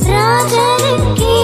ராஜனுக்கே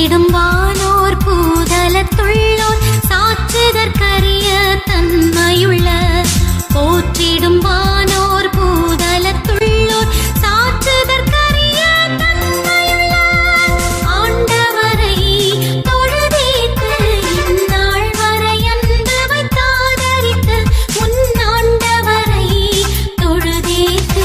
போற்றிடும் வானோர் பூதலத்துள்ளோர் சாற்றுதற்கரிய தன்மையுள்ள போற்றிடும் வானோர் பூதலத்துள்ளோர் சாற்றுதற்கரிய தன்மையுள்ள ஆண்டவரை தொழுதேத்து இந்நாள் வரை அன்பு வைத்தாதரித்து முன்னாண்டவரை தொழுதேத்து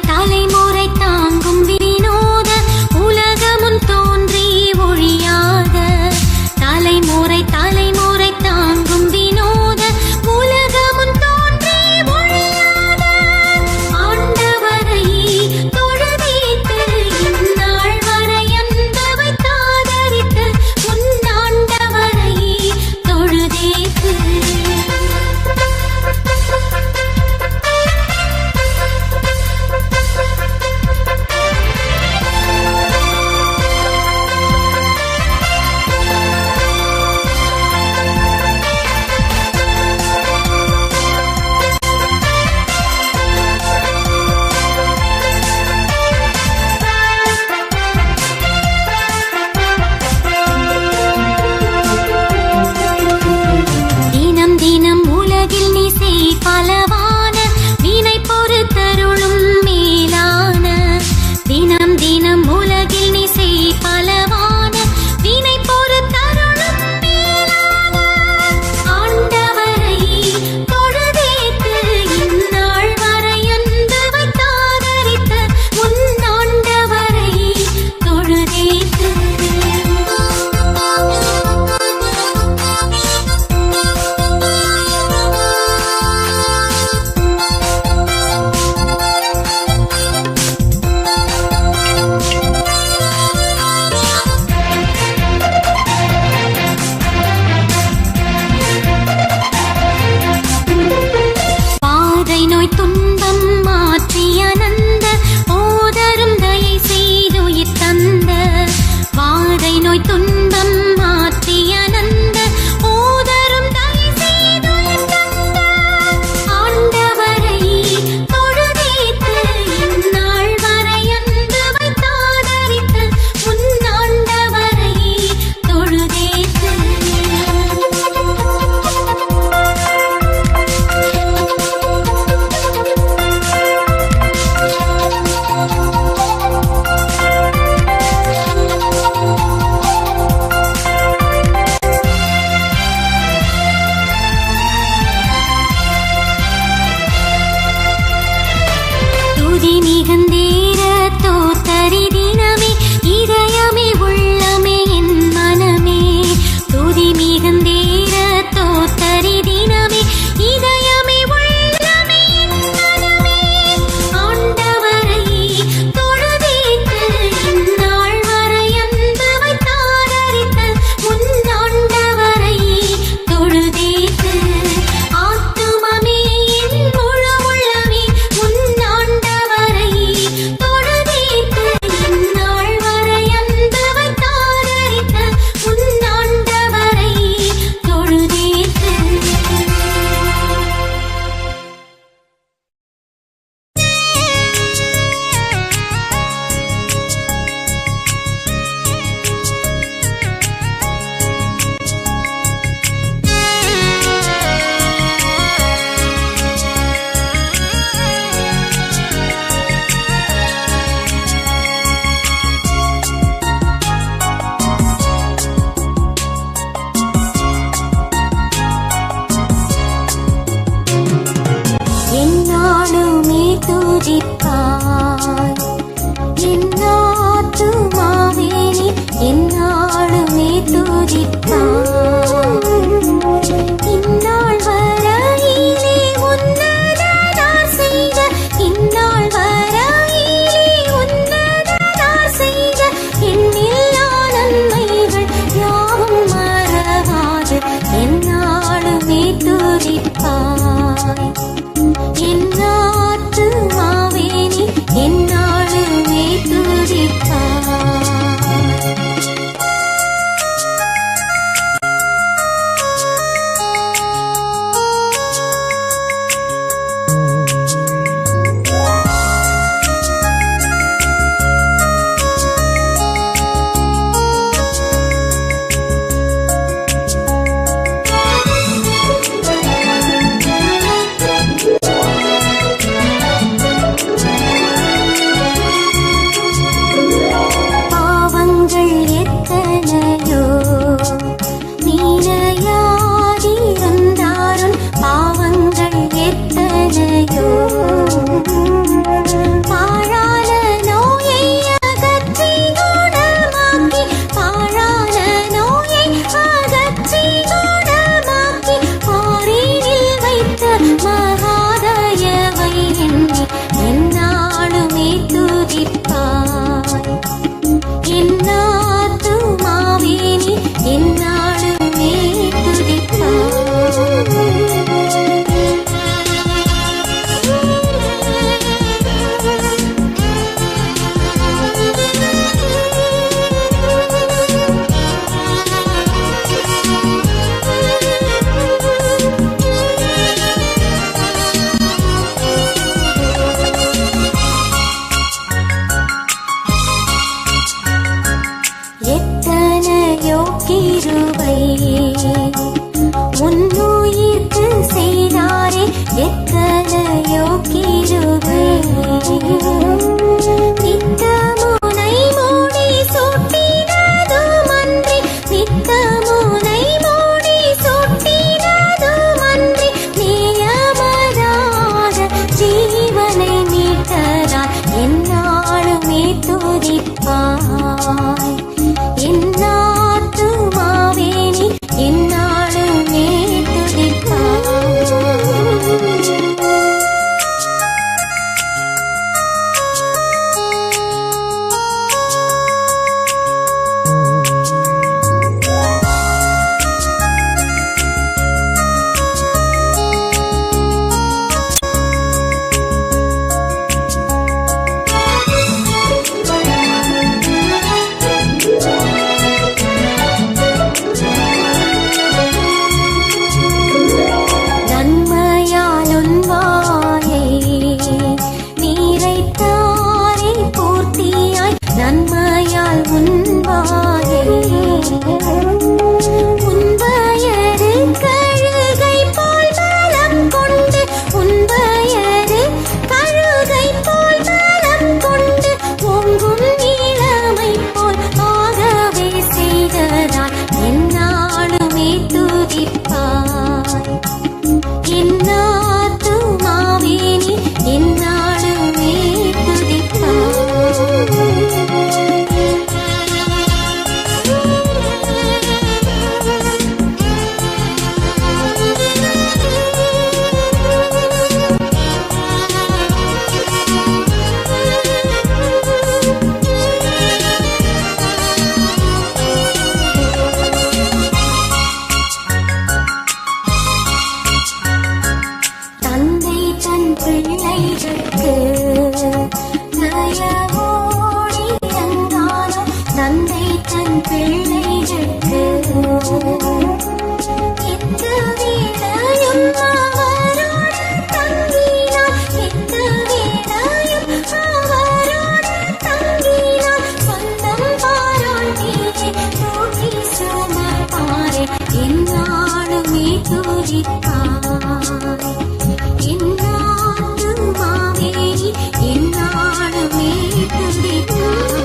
தலைமுறை தாங்கும் வினோத உலகமுன் தோன்றி ஒழியாத தலைமுறை தாங்கும் வினோத உலகமுன் தோன்றி ஒழியாத ஆண்டவரை தொழுதேத்து இந்நாள் வரை அன்பு வைத்தாதரித்து முன்னாண்டவரை தொழுதேத்து பலவான வினை பொறுத்தருளும் மேலான தினம் உலகில் நீ செய் பலவான வினை பொறுத்தருளும் மேலான ஆண்டவரை தொழுதேத்து இந்நாள் வரை அன்பு வைத்தாதரித்து முன்னாண்டவரை தொழுதேத்து துன்பம் மாற்றி அனந்த ஓதரும் தயை செய்துயிர் தந்த வாதை நோய் துன்பம் மாற்றி அனந்த ஓதரும் தயை செய்துயிர் தந்த ஆண்டவரை தொழுதேத்து இந்நாள் வரை அன்பு வைத்தாதரித்து முன்னாண்டவரை தொழுதேத்து மிகுந்தேர தோத்தரி தினமே இதயமே உள்ளமே என் மனமே துதி மிகுந்தேர தோத்தரி தினமே இதயமே உள்ளமே என் மனமே ஆண்டவரை தொழுதேத்து இந்நாள் வரை அன்பு வைத்தாதரித்து முன்னாண்டவரை தொழுதேத்து ஆத்துமமே என் முழு உள்ளமே முன்னாண்டவரை தொழுதேத்து இந்நாள் வரை அன்பு வைத்தாதரித்து முன்னாண்டவரை தொழுதேத்து என்னாலுமே துதிப்பாய் என்னாத்துமாவே நீ என்னாலுமே துதிப்பாய் இந்நாள் வரையிலே உன்னதனார் செய்த இந்நாள் வரையிலே உன்னதனார் செய்த எண்ணில்லா நன்மைகள் யாவும் மறவாது என்னாலுமே துதிப்பாய் பாழான நோயை அகற்றி குணமாக்கி, பாழான நோயை அகற்றி குணமாக்கி, பாரினில் வைத்த மகாதயவை எண்ணி எந்நாளுமே துதிப்பாய். என்னாத்துமாவே நீ எந்நாளுமே எத்தனையோ கிருபை உன்னுயிர்க்கு செய்தாரே, எத்தனையோ கிருபை. நித்தமுனை மூடி சுட்டினதுமன்றி, நித்தமுனை மூடி சுட்டினதுமன்றி, நியமதாத ஜீவனை மீட்டதால் எந்நாளுமே துதிப்பாய். என்னாத்துமாவே நீ எந்நாளுமே துதிப்பாய். நன்மையால் உன் வாயை நீரைத்தாரே பூர்த்தியாய், நன்மையால் உன் வாயை. உன் வயது கழுகை போல் பலம் கொண்டு, உன் வயது கழுகை போல் பலம் கொண்டு, ஓங்கும் இளமை போல் ஆகவே செய்ததால் எந்நாளுமே துதிப்பாய். என்னாத்துமாவே நீ எந்நாளுமே தந்தை தன் பிள்ளைகளுக்கு தயவோடி இருந்தானோ, தந்தை தன் பிள்ளைகளுக்கு எந்த வேளையும் அவரோடு தங்கினான், எந்த வேளையும் அவரோடு தங்கினான். சொந்தம் பாராட்டியே தூக்கி சுமப்பாரே, எந்நாளுமே துதிப்பாய். என்னாத்துமாவே நீ எந்நாளுமே துதிப்பாய்.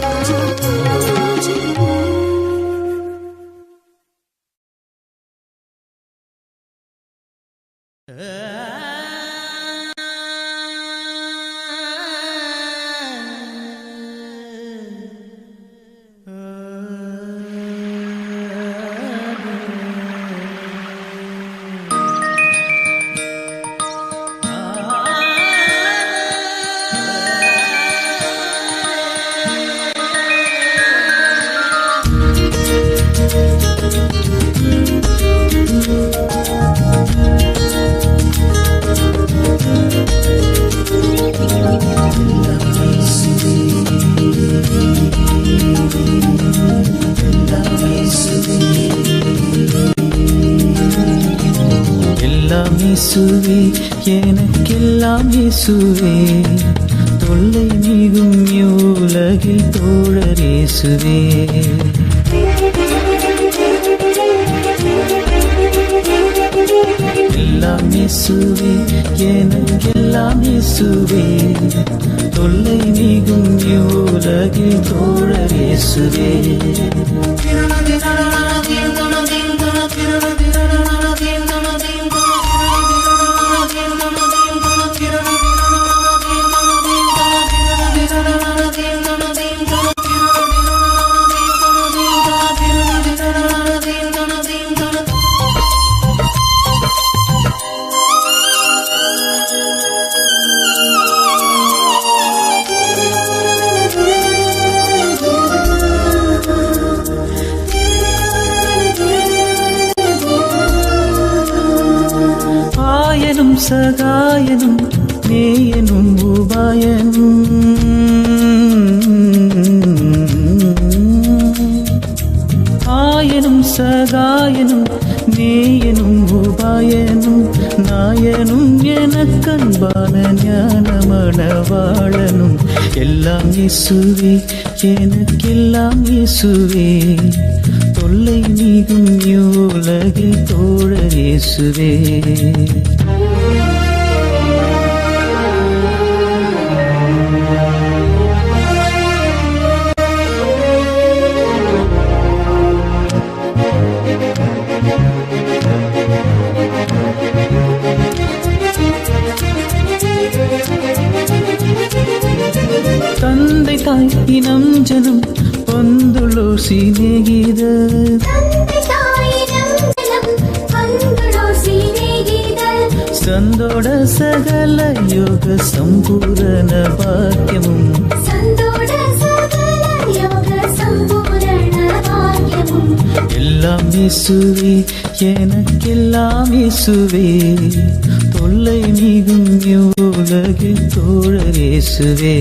எல்லாம் இயேசுவே, எனக்கெல்லாம் இயேசுவே, தொல்லை மிகும் உலகில் தோழர் இயேசுவே. எல்லாம் இயேசுவே, எனக்கெல்லாம் இயேசுவே, தொல்லை மிகும் உலகில் தோழர் இயேசுவே. சகாயனும் நேயனும் உபாயனும் ஆயனும் சகாயனும் நேயனும் உபாயனும் நாயனும் எனக்கன்பான ஞானமணவாளனும் எல்லாம் இயேசுவே எனக்கெல்லாம் இயேசுவே தொல்லை நீகும் உலகில் தோழர் இயேசுவே தந்தை தாய் இனம் ஜனம் பந்துளோ சிநேகித ಸಂದೋಡ ಸಕಲ ಯೋಗ ಸಂಪೂರ್ಣ ಭಾಗ್ಯಮುಂ எல்லாம் இயேசுவே எனக்கெல்லாம் இயேசுவே தொல்லை நீகும் உலகில் தோழர் இயேசுவே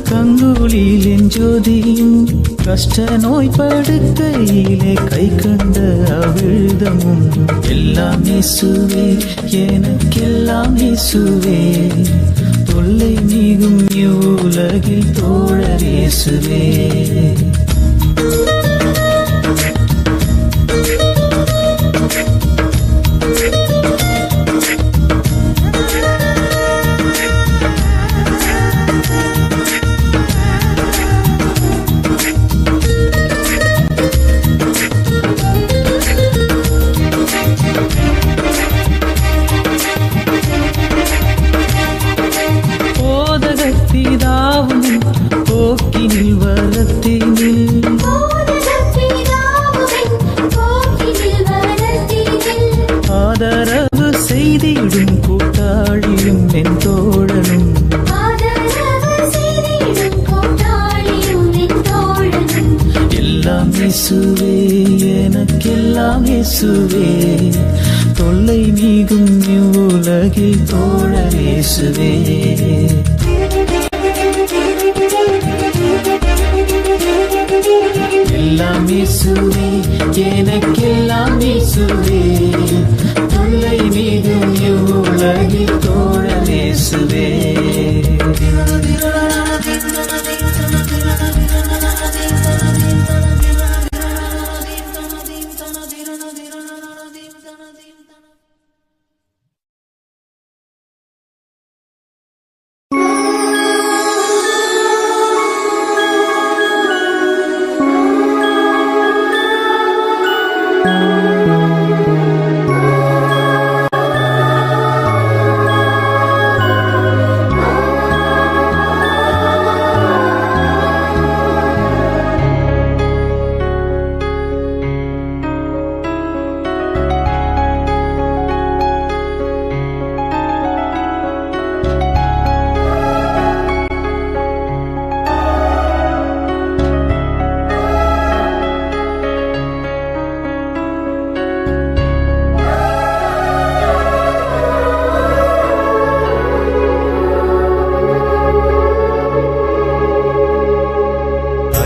கங்குலில் ஜோதியும் கஷ்ட நோய் படுக்கையிலே கை கண்ட அவிழ்தமும் எல்லாம் இயேசுவே எனக்கெல்லாம் இயேசுவே தொல்லை நீகும் உலகில் தோழர் இயேசுவே போக்கினில் வரத்தினில் ஆதரவு செய்திடும் கூட்டாளியும் என் தோழனும் எல்லாம் இயேசுவே எனக்கெல்லாம் இயேசுவே தொல்லை நீகும் உலகில் தோழர் இயேசுவே எல்லாம் இயேசுவே எனக்கெல்லாம் இயேசுவே தொல்லை நீகும் உலகில் தோழர் இயேசுவே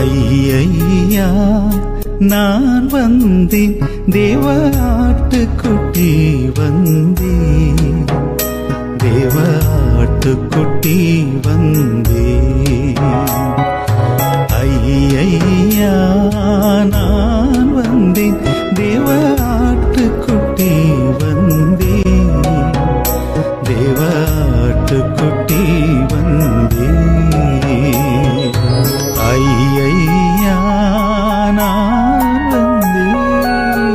ஐயா நான் வந்தேன் தேவ ஆட்டுக்குட்டி வந்தேன் தேவ ஆட்டுக்குட்டி வந்தேன் ஐயா நான் வந்தேன் தேவ ஆட்டுக்குட்டி வந்தேன் தேவ ஆட்டுக்குட்டி வந்தேன் ஐயா நான் வந்தேன்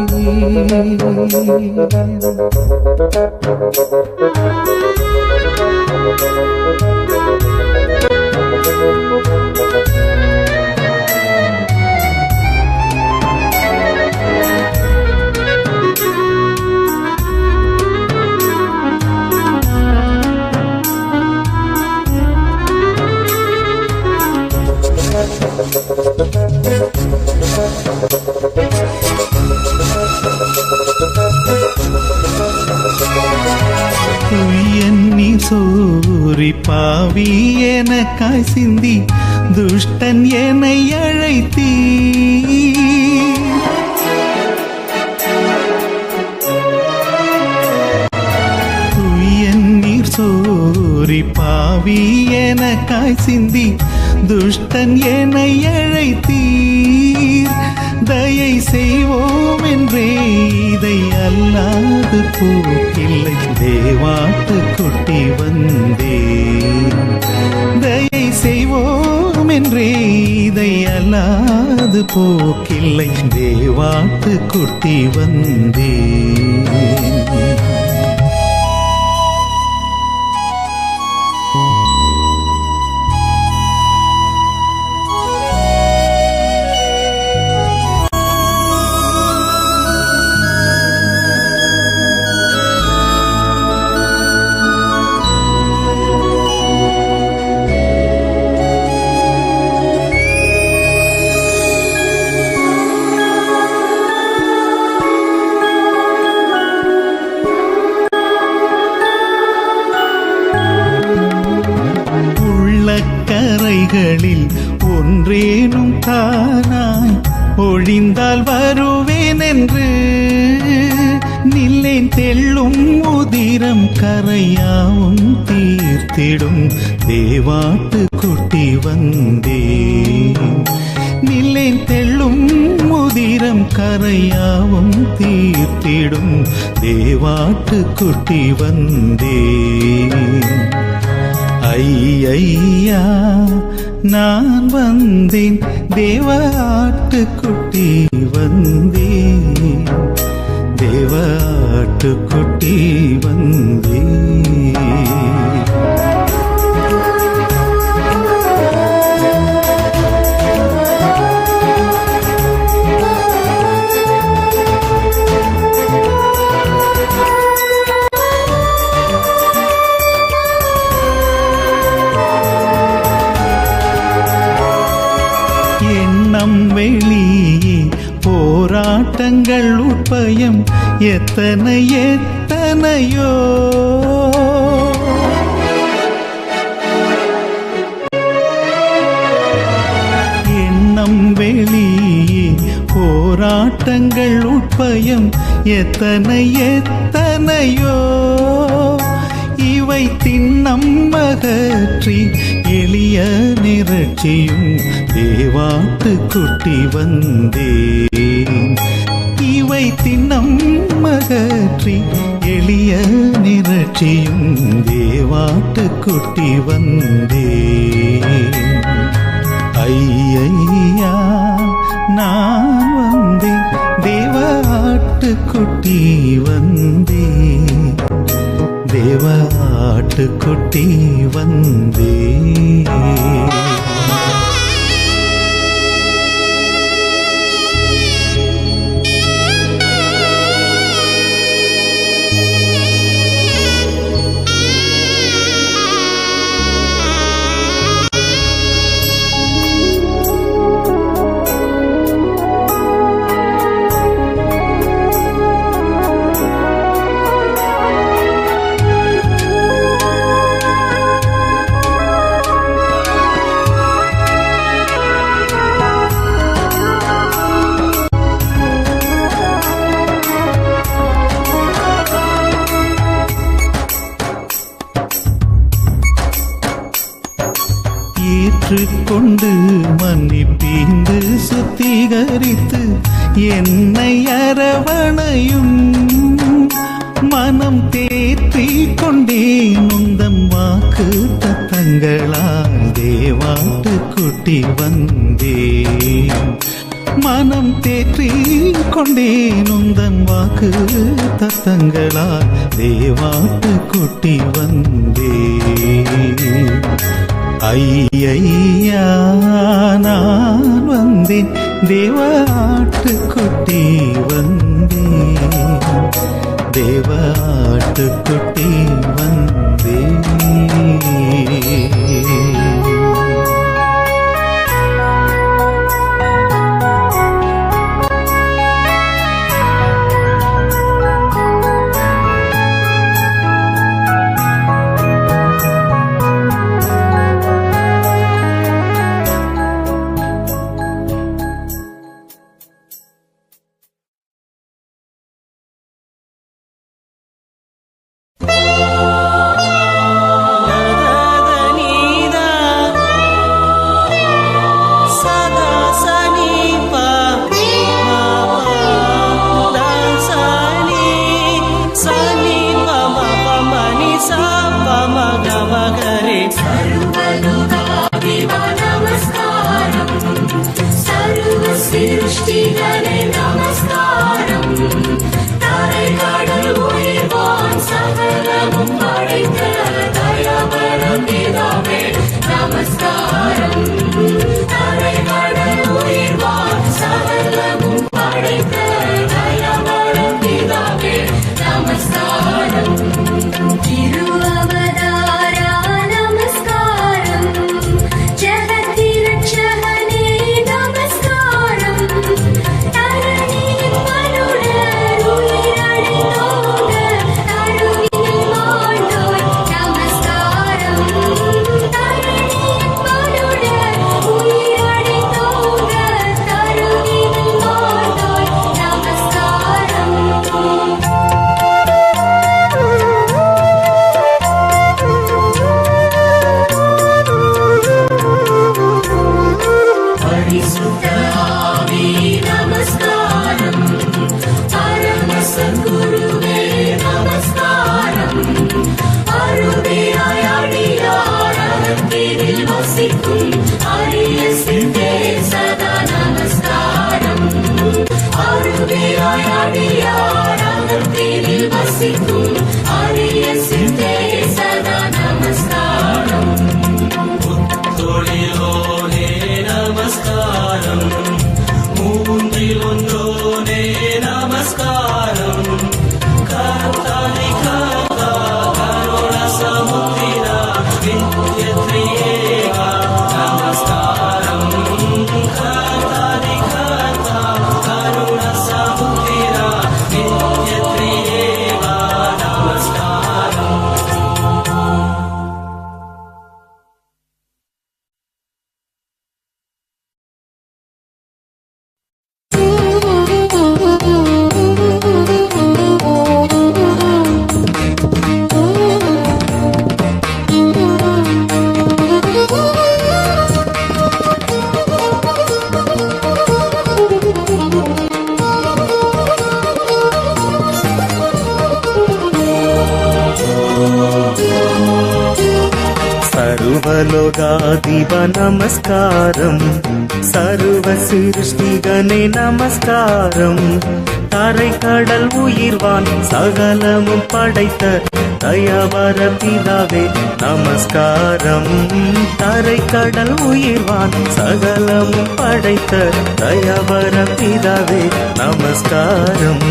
சோரி பாவி எனக்காய் சிந்தி துஷ்டன் என்னை அழைத்தீ. துயநீர் சோரி பாவி எனக்காய் சிந்தி துஷ்டன் என்னை அழைத்தீர். தயை செய்வோம் என்றே இதை அல்லாது போக்கில்லை தேவாட்டு குட்டி வந்தேன். தயை செய்வோம் என்றே இதை அல்லாது போக்கில்லை தேவாட்டு குட்டி வந்தேன். கரைகளில் ஒன்றேனும் தானாய் ஒழிந்தால் வருவேன் என்று நில்லேன். தெள்ளும் உதிரம் கரையாவும் தீர்த்திடும் தேவாட்டு குட்டி வந்தேன். நில்லேன் தெள்ளும் உதிரம் கரையாவும் தீர்த்திடும் தேவாட்டு குட்டி வந்தேன். ஐயா நான் வந்தேன் தேவ ஆட்டுக்குட்டி வந்தேன். தேவ ஆட்டுக்குட்டி வந்தேன். எண்ணம் வெளியே போராட்டங்கள் உட்பயம் எத்தனை எத்தனையோ. எண்ணம் வெளியே போராட்டங்கள் உட்பயம் எத்தனை எத்தனையோ. இவை திண்ணம் அகற்றி எளிய நிரட்சியும் தேவாட்டு குட்டி வந்தேன். இவை திண்ணம் அகற்றி எளிய நிரட்சியும் தேவாட்டு குட்டி வந்தேன். ஐயா நான் வந்தேன் தேவ ஆட்டுக்குட்டி வந்தேன். தேவ ஆட்டுக்குட்டி வந்தேன். ஏற்றுக்கொண்டு மன்னிப்பீந்து சுத்திகரித்து என்னை அரவணையும். மனம் தேற்றிக் கொண்டேன் உந்தன் வாக்கு தத்தங்களால் தேவாட்டு குட்டி வந்தேன். மனம் தேற்றிக் கொண்டேன் உந்தன் வாக்கு தத்தங்களால் தேவாட்டு குட்டி வந்தேன். ஐயா நான் வந்தேன் தேவ ஆட்டுக்குட்டி வந்தேன். தேவ ஆட்டுக்குட்டி வந்தேன். ஈசனே நமஸ்காரம். தரை கடல் உயிர்வான் சகலமும் படைத்த தயாபர பிதாவே நமஸ்காரம். தரை கடல் உயிர்வான் சகலமும் படைத்த தயாபர பிதாவே நமஸ்காரம். திருவவதாரா நமஸ்காரம். ஜெகத்திரட்சகனே நமஸ்காரம். தரணியின் மனுடர் உயிரடைந்தோங்க தருவினில் மாண்டோய் நமஸ்காரம். தரணியின் மனுடர் உயிரடைந்தோங்க தருவினில் மாண்டோய் நமஸ்காரம். பரிசுத்த ஆவி நமஸ்காரம். பரமசத்குருவே நமஸ்காரம். அருமையாய் அடியார் அகத்தினில் வசிக்கும் அரிய சித்தே சதா நமஸ்காரம். அருமையாய் அடியார் அகத்தினில் வசிக்கும் அரிய சித்தே சதா நமஸ்காரம். தொழிலோனே நமஸ்காரம். மூன்றில் ஒன்றோனே நமஸ்காரம். கர்த்தாதி கர்த்தா கருண சமுத்திரா வித்யத்ரியேகா நமஸ்காரம். கர்த்தாதி கர்த்தா கருண சமுத்திரா வித்யத்ரியேகா நமஸ்காரம். சர்வலோகாதிப நமஸ்காரம். சர்வ சிருஷ்டிகனே நமஸ்காரம். தரை கடல் உயிர்வான் சகலமும் படைத்த தயாவர பிதாவே நமஸ்காரம். தரை கடல் உயிர்வான் சகலமும் படைத்த தயாவர பிதாவே நமஸ்காரம்.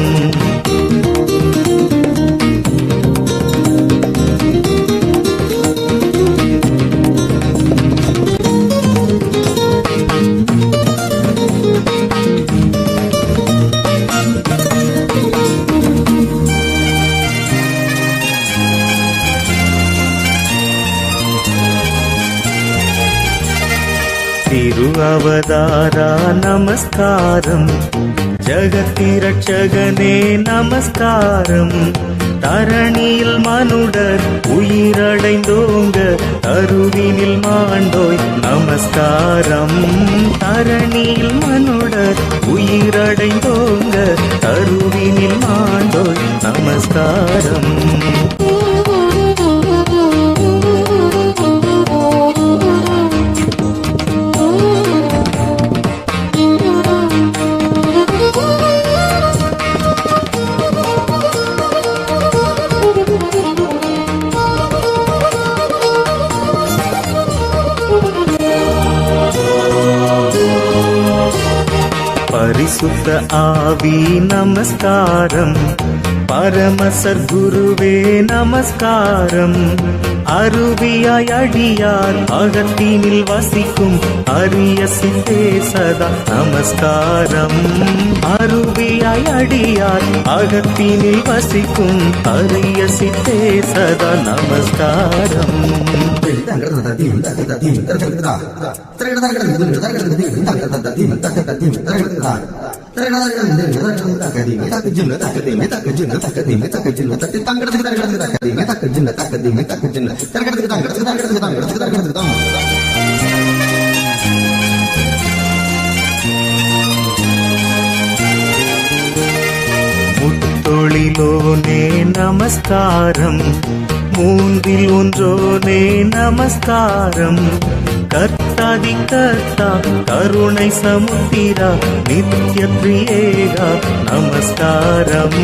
திருவவதாரா நமஸ்காரம். ஜகத்திரட்சகனே நமஸ்காரம். தரணியில் மனுடர் உயிரடைந்தோங்க தருவினில் மாண்டோய் நமஸ்காரம். தரணியில் மனுடர் உயிரடைந்தோங்க தருவினில் மாண்டோய் நமஸ்காரம். பரிசுத்த ஆவி நமஸ்காரம். பரமசத்குருவே நமஸ்காரம். அருவியாய் அடியார் அகத்தினில் வசிக்கும் அரிய சித்தே சதா நமஸ்காரம். அருவியாய் அடியார் அகத்தினில் வசிக்கும் அரிய சித்தே சதா நமஸ்காரம். முத்தொழிலோனே நமஸ்காரம். மூன்றில் ஒன்றோனே நமஸ்காரம். கர்த்தா கர்த்தாதி கர்த்தா கருணை சமுத்திரா நித்ய திரியேகா நமஸ்காரம்.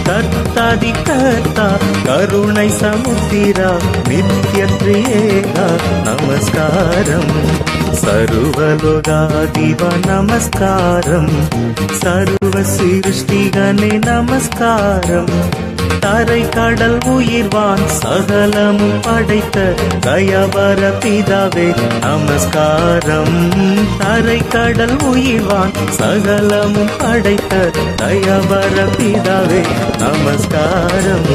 கர்த்தாதி கர்த்தா கருணை சமுத்திரா நித்ய திரியேகா நமஸ்காரம். சர்வலோகாதிபா நமஸ்காரம். சர்வ சிருஷ்டிகனே நமஸ்காரம். தரை கடல் உயிர்வான் சகலமும் படைத்த தயவர பிதாவே நமஸ்காரம். தரை கடல் உயிர்வான் சகலமும் படைத்த தயவர பிதாவே நமஸ்காரம்.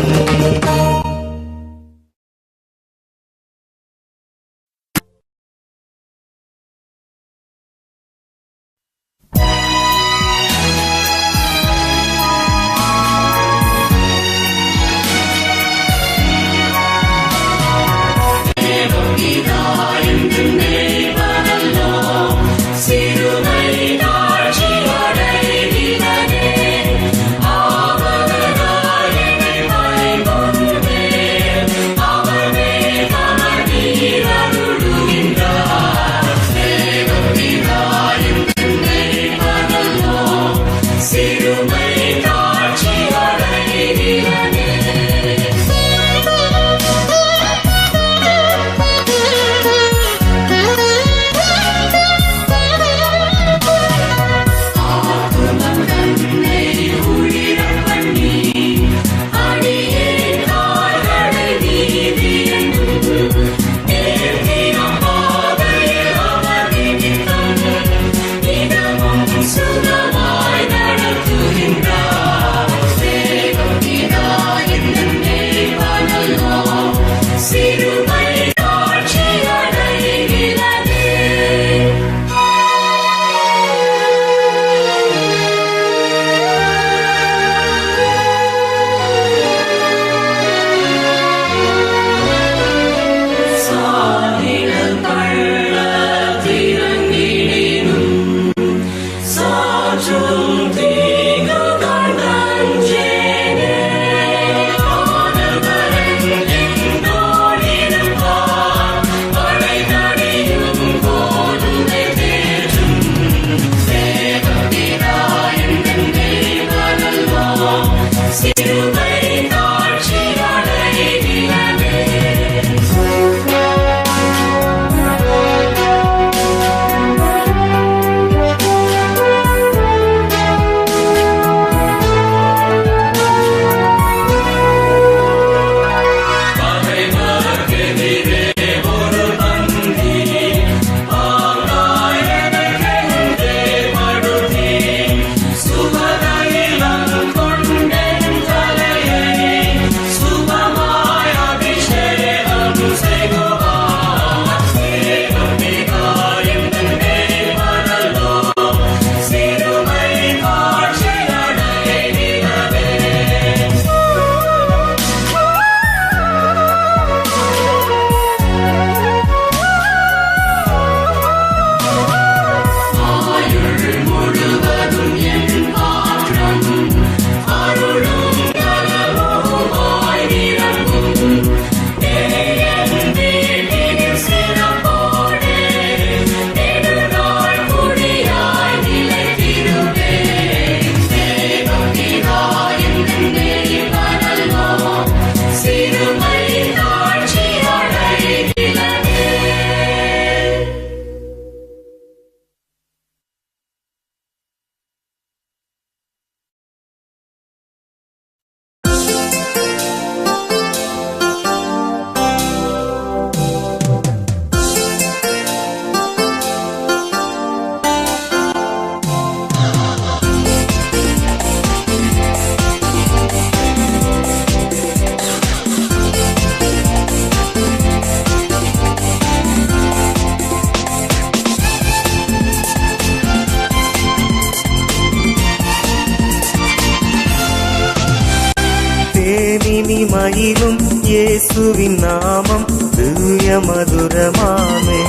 மகிமையிலும் இயேசுவின் நாமம் திவ்ய மதுரமாமே.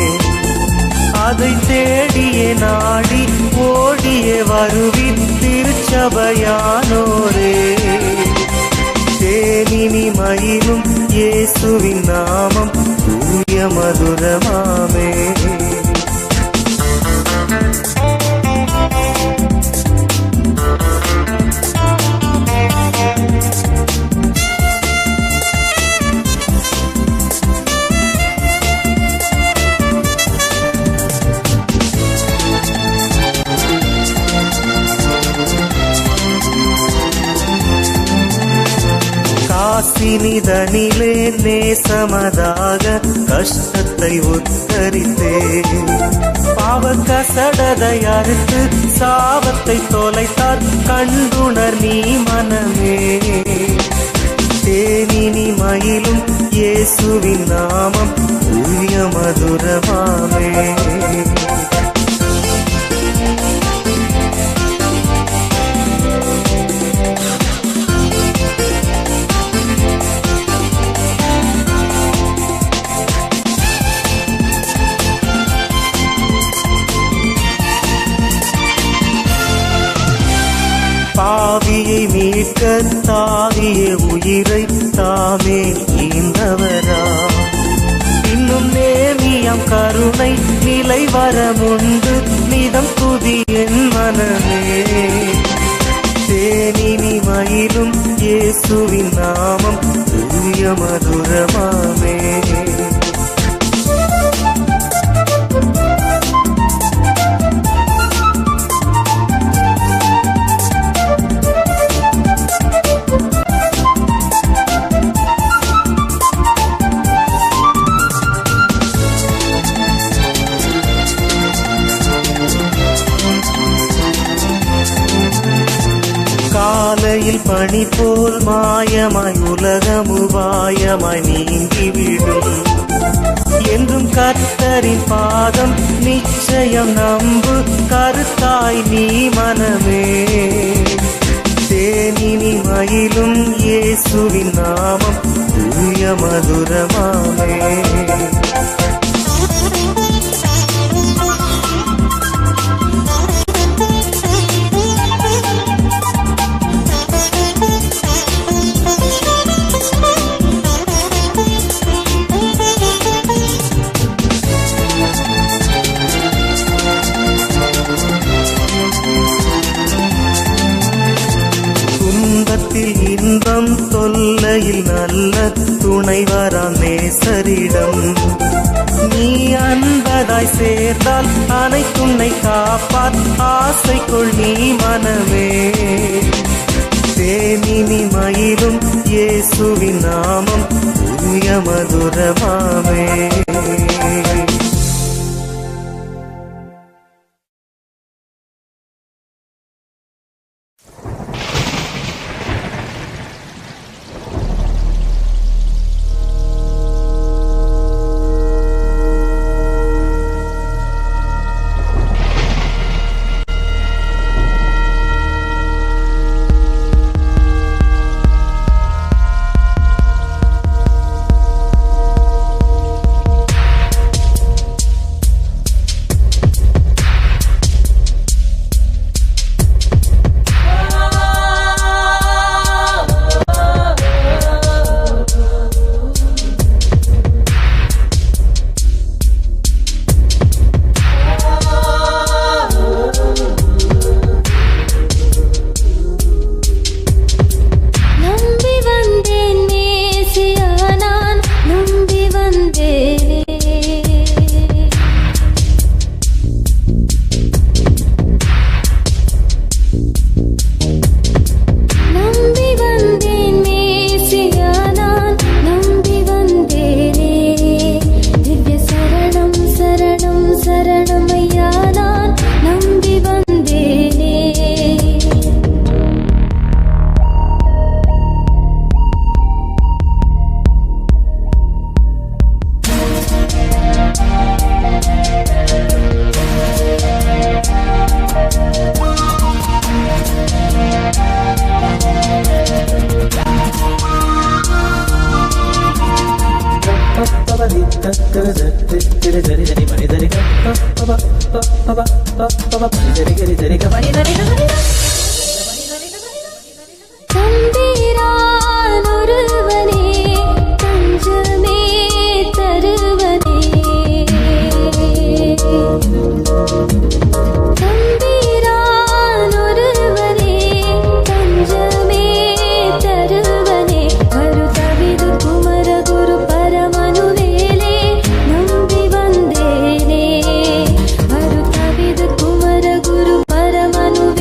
அதை தேடிய நாடி ஓடிய வருவின் திருச்சபையானோரே. தேனினி மயிலும் இயேசுவின் நாமம் தூய மதுரமாமே. பசினிதனிலே நேசமதாக கஷ்டத்தை உத்தரித்தே பாவ கசடதை அறுத்து சாபத்தை தொலைத்தார் கண்டுணர் நீ மனமே தேனினி மயிலும் இயேசுவின் நாமம் தூய மதுரமாமே பாவியை மீட்க தாவிய உயிரை தாமே ஈந்தவரா இன்னும் நேமியம் கருணை நிலை வரமுண்டு நிதம் துதி என் மனமே தேனினி மயிலும் இயேசுவின் நாமம் தூய மதுரமாமே காலையில் பனி போல் மாயமாய் உலகமுபாயமாய் நீங்கிவிடும் என்றும் கர்த்தரின் பாதம் நிச்சயம் நம்பு கருத்தாய் நீ மனமே தேனினி மயிலும் இயேசுவின் நாமம் தூய மதுரமாமே இன்பம் தொல்லையில் நல்ல துணைவராம் நேசரிடம் நீ அன்பதாய் சேர்ந்தால் அனைத்துன்னை காப்பார் ஆசைக்குள் நீ மனமே தேனினி மயிலும் இயேசுவின் நாமம் தூய மதுரமாமே Paramanu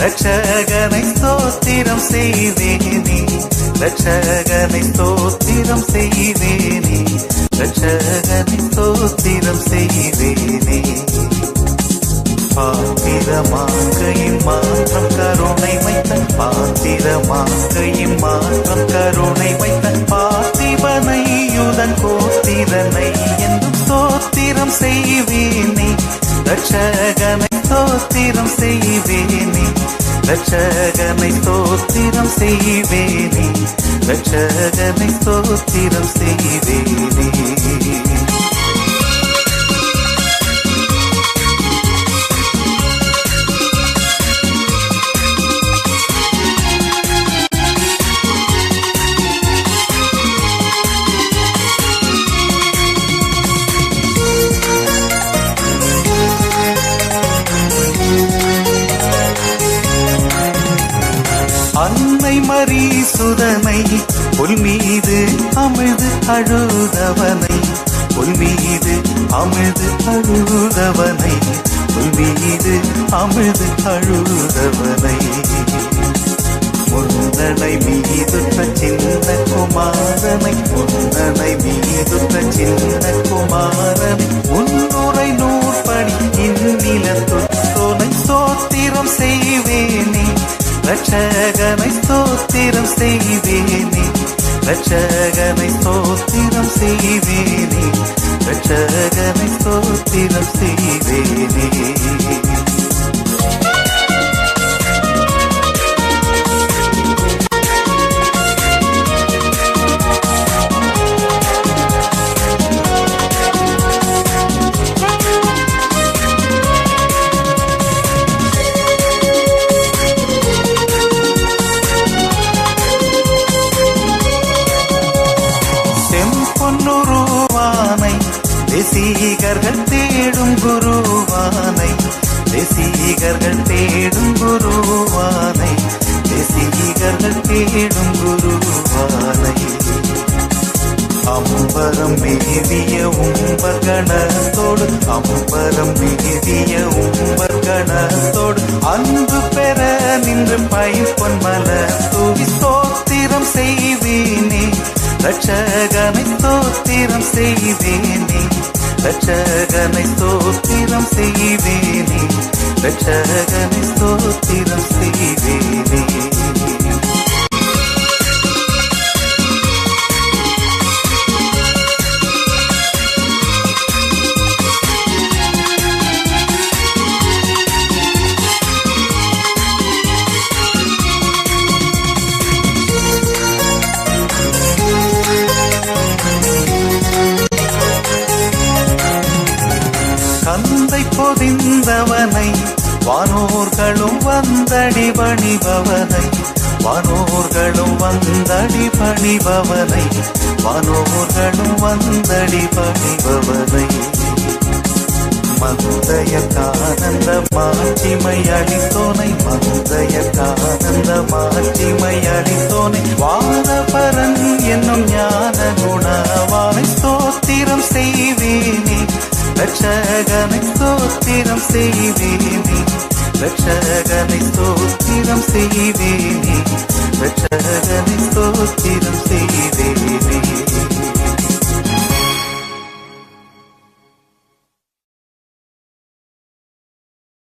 ரட்சகனை ஸ்தோத்திரம் செய்வேனே, ரட்சகனை ஸ்தோத்திரம் செய்வேனே, ரட்சகனை ஸ்தோத்திரம் செய்வேனே. பாத்திரமாகையின் மாற்றம் கருணை வைத்த, பாத்திரமாகையின் மாற்றம் கருணை வைத்த பார்த்திபனை யுதன் கோத்திரனை என்றும் ஸ்தோத்திரம் செய்வேனே, ரட்சகனை ஸ்தோத்திரம் செய்வேனே, ரட்சகனை ஸ்தோத்திரம் செய்வேனே, ரட்சகனை ஸ்தோத்திரம் செய்வேனே. அன்னை மரீசுதனை புல் மீது அமிழ்து அழுதவனை, புல் மீது அமிழ்து அழுதவனை, புல் மீது அமிழ்து அழுதவனை. முன்னனை மீதுற்ற சின்ன குமாரனை, முன்னனை மீதுற்ற சின்ன குமாரனை, முன்னுரை நூற்படி இந்நிலத்தொனை ஸ்தோத்திரம் செய்வேனே, ரட்சகனை ஸ்தோத்திரம் செய்வேனே, ரட்சகனை ஸ்தோத்திரம் செய்வேனே, ரட்சகனை ஸ்தோத்திரம் செய்வேனே. பொன்னுருவானை தேசிகர்கள் தேடும் குருவானை, தேசிகர்கள் தேடும் குருவானை, தேசிகர்கள் தேடும் குருவானை. அம்பரம் மேவிய உம்பர்கணத்தோடு, அம்பரம் மேவிய உம்பர்கணத்தோடு அன்பு பெற நின்று பைம்பொன் மலர் தூவி ஸ்தோத்திரம் செய்வேனே, ரட்சகனை ஸ்தோத்திரம் செய்வேனே, ரட்சகனை ஸ்தோத்திரம் செய்வேனே, ரட்சகனை ஸ்தோத்திரம் செய்வேனே. கந்தை பொதிந்தவனை வானோர்களும் வந்தடி பணிபவனை, வானோர்களும் வந்தடி பணிபவனை, வானோர்களும் வந்தடி பணிபவனை. மந்தைய கானந்த மாட்சிமை அளித்தோனை, மந்தைய கானந்த மாட்சிமை அளித்தோனை, வானபரன் என்னும் ஞான குணவானை ஸ்தோத்திரம் செய்வேனே, ரட்சகனை ஸ்தோத்திரம் செய்வேனே, ரட்சகனை ஸ்தோத்திரம் செய்வேனே, ரட்சகனை ஸ்தோத்திரம் செய்வேனே.